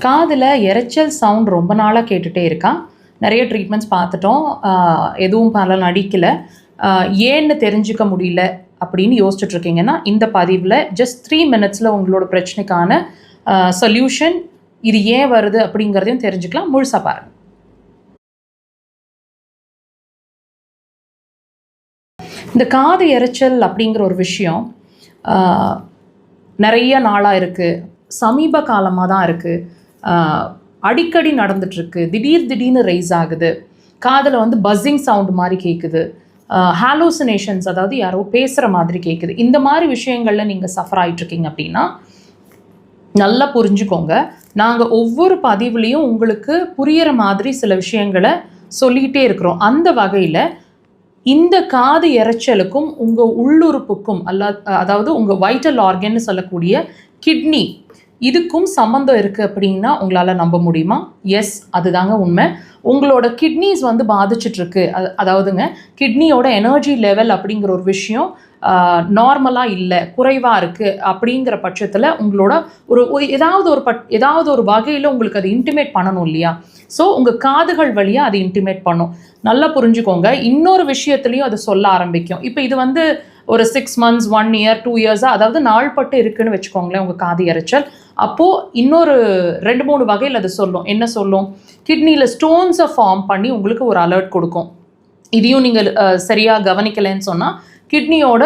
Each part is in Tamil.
காதில் இரைச்சல் சவுண்ட் ரொம்ப நாளாக கேட்டுகிட்டே இருக்கான். நிறைய ட்ரீட்மெண்ட்ஸ் பார்த்துட்டோம். எதுவும் பலன் அடிக்கலை. ஏன்னு தெரிஞ்சுக்க முடியல அப்படின்னு யோசிச்சுட்ருக்கீங்கன்னா, இந்த பதிவில் ஜஸ்ட் 3 minutesல உங்களோட பிரச்சனைக்கான சொல்யூஷன், இது ஏன் வருது அப்படிங்கிறதையும் தெரிஞ்சுக்கலாம். முழுசாக பாருங்கள். இந்த காது இரைச்சல் அப்படிங்கிற ஒரு விஷயம் நிறைய நாளாக இருக்குது, சமீப காலமாக தான் இருக்குது, அடிக்கடி நடந்துட்டுருக்கு. திடீர்னு ரைஸ் ஆகுது, காதில் வந்து பஸ்ஸிங் சவுண்டு மாதிரி கேட்குது, ஹாலோசினேஷன்ஸ், அதாவது யாரோ பேசுகிற மாதிரி கேட்குது. இந்த மாதிரி விஷயங்களில் நீங்கள் சஃபர் ஆகிட்ருக்கீங்க அப்படின்னா நல்லா புரிஞ்சுக்கோங்க. நாங்கள் ஒவ்வொரு பதிவுலேயும் உங்களுக்கு புரிகிற மாதிரி சில விஷயங்களை சொல்லிக்கிட்டே இருக்கிறோம். அந்த வகையில் இந்த காது இரைச்சலுக்கும் உங்கள் உள்ளுறுப்புக்கும் அதாவது உங்கள் வைட்டல் ஆர்கன்னு சொல்லக்கூடிய கிட்னி, இதுக்கும் சம்மந்தம் இருக்குது அப்படின்னா உங்களால் நம்ப முடியுமா? எஸ், அதுதாங்க உண்மை. உங்களோட கிட்னிஸ் வந்து பாதிச்சிட்ருக்கு. அதாவதுங்க, கிட்னியோட எனர்ஜி லெவல் அப்படிங்கிற ஒரு விஷயம் நார்மலாக இல்லை, குறைவாக இருக்குது. அப்படிங்கிற பட்சத்தில் உங்களோட ஏதாவது ஒரு வகையில் உங்களுக்கு அது இன்டிமேட் பண்ணணும் இல்லையா? ஸோ உங்கள் காதுகள் வழியாக அது இன்டிமேட் பண்ணும். நல்லா புரிஞ்சுக்கோங்க. இன்னொரு விஷயத்துலையும் அது சொல்ல ஆரம்பிக்கும். இப்போ இது வந்து ஒரு 6 months 1 year 2 years-ஆக, அதாவது நாள்பட்டு இருக்குன்னு வச்சுக்கோங்களேன் உங்கள் காது இரைச்சல். அப்போது இன்னொரு 2-3 வகையில் அது சொல்லும். என்ன சொல்லும்? கிட்னியில் ஸ்டோன்ஸை ஃபார்ம் பண்ணி உங்களுக்கு ஒரு அலர்ட் கொடுக்கும். இதையும் நீங்கள் சரியாக கவனிக்கலைன்னு சொன்னால் கிட்னியோட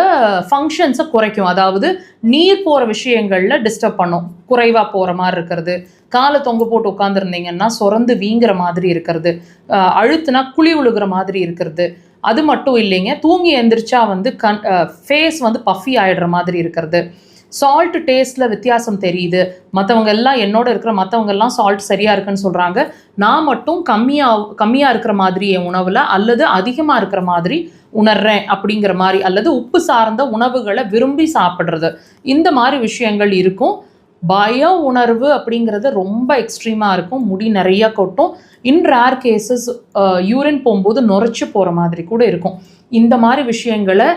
ஃபங்க்ஷன்ஸை குறைக்கும். அதாவது நீர் போகிற விஷயங்களில் டிஸ்டர்ப் பண்ணும். குறைவாக போகிற மாதிரி இருக்கிறது, காலை தொங்க போட்டு உட்காந்துருந்தீங்கன்னா சொரந்து வீங்குற மாதிரி இருக்கிறது, அழுத்துனா குழி விழுகிற மாதிரி இருக்கிறது. அது மட்டும் இல்லைங்க, தூங்கி எந்திரிச்சா வந்து ஃபேஸ் வந்து பஃபி ஆகிடுற மாதிரி இருக்கிறது, சால்ட் டேஸ்ட்டில் வித்தியாசம் தெரியுது. மற்றவங்க எல்லாம் என்னோட இருக்கிற மற்றவங்க எல்லாம் சால்ட் சரியாக இருக்குன்னு சொல்கிறாங்க, நான் மட்டும் கம்மியாக இருக்கிற மாதிரி என் உணவில் அல்லது அதிகமாக இருக்கிற மாதிரி உணர்றேன் அப்படிங்கிற மாதிரி, அல்லது உப்பு சார்ந்த உணவுகளை விரும்பி சாப்பிட்றது, இந்த மாதிரி விஷயங்கள் இருக்கும். பய உணர்வு அப்படிங்கிறது ரொம்ப எக்ஸ்ட்ரீமாக இருக்கும். முடி நிறைய கொட்டும். இன் ரேர் கேசஸ் யூரின் போகும்போது நுரைச்சி போகிற மாதிரி கூட இருக்கும். இந்த மாதிரி விஷயங்களை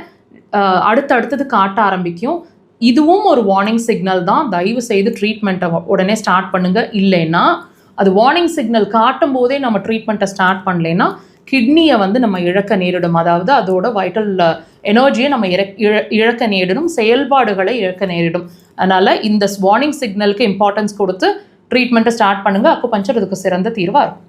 அடுத்தது காட்ட ஆரம்பிக்கும். இதுவும் ஒரு வார்னிங் சிக்னல் தான். தயவு செய்து ட்ரீட்மெண்ட்டை உடனே ஸ்டார்ட் பண்ணுங்கள். இல்லைன்னா அது வார்னிங் சிக்னல் காட்டும் போதே நம்ம ட்ரீட்மெண்ட்டை ஸ்டார்ட் பண்ணலைன்னா கிட்னியை வந்து நம்ம இழக்க நேரிடும். அதாவது அதோட வைட்டல் எனர்ஜியை நம்ம இழக்க நேரிடும், செயல்பாடுகளை இழக்க நேரிடும். அதனால் இந்த வார்னிங் சிக்னலுக்கு இம்பார்ட்டன்ஸ் கொடுத்து ட்ரீட்மெண்ட்டை ஸ்டார்ட் பண்ணுங்கள். அக்குபஞ்சர் இதுக்கு சிறந்த தீர்வாக இருக்கும்.